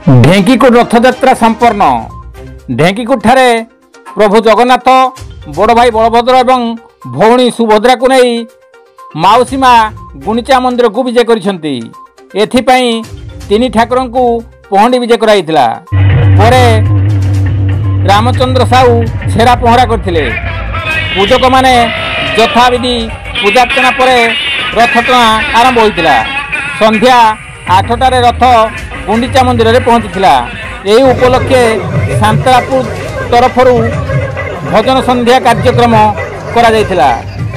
ढेंकीकुट रथयात्रा संपन्न। ढेंकीकुट ठारे प्रभु जगन्नाथ बड़ भाई बलभद्र एवं भौणी सुभद्रा को नहीं माउसी माँ गुंडीचा मंदिर को विजय करिसेंती। एथिपाई तीन ठाकुर को पहंडी विजय कराइथिला। परे रामचंद्र साहू छेरा पहरा करथिले। पूजक माने यथाविधि पूजार्चना पर रथ टଣା आरंभ होइतिला। संध्या 8टारे रथ गुंडीचा मंदिर में पहुंचीला। यही उपलक्षे सांतरापुर तरफर भजन संध्या कार्यक्रम करा जायतिला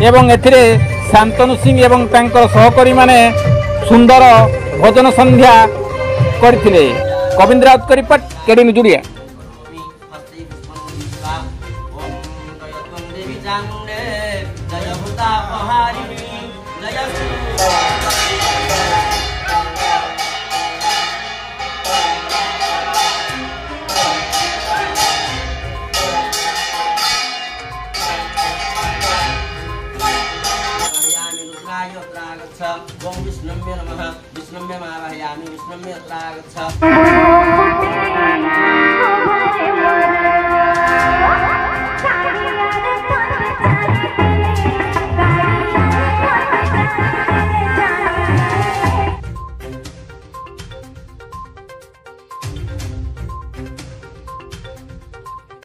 एवं एथिरे शांतनु सिंह एवं तांकर सहकारी माने सुंदर भजन संध्या करथिले। कविंद्र राउत का रिपोर्ट, केडी न्यूज। ओम विष्णुम्य नमः। विष्णुम्य मावाहयामि। विष्णुम्य अत्र आगच्छ।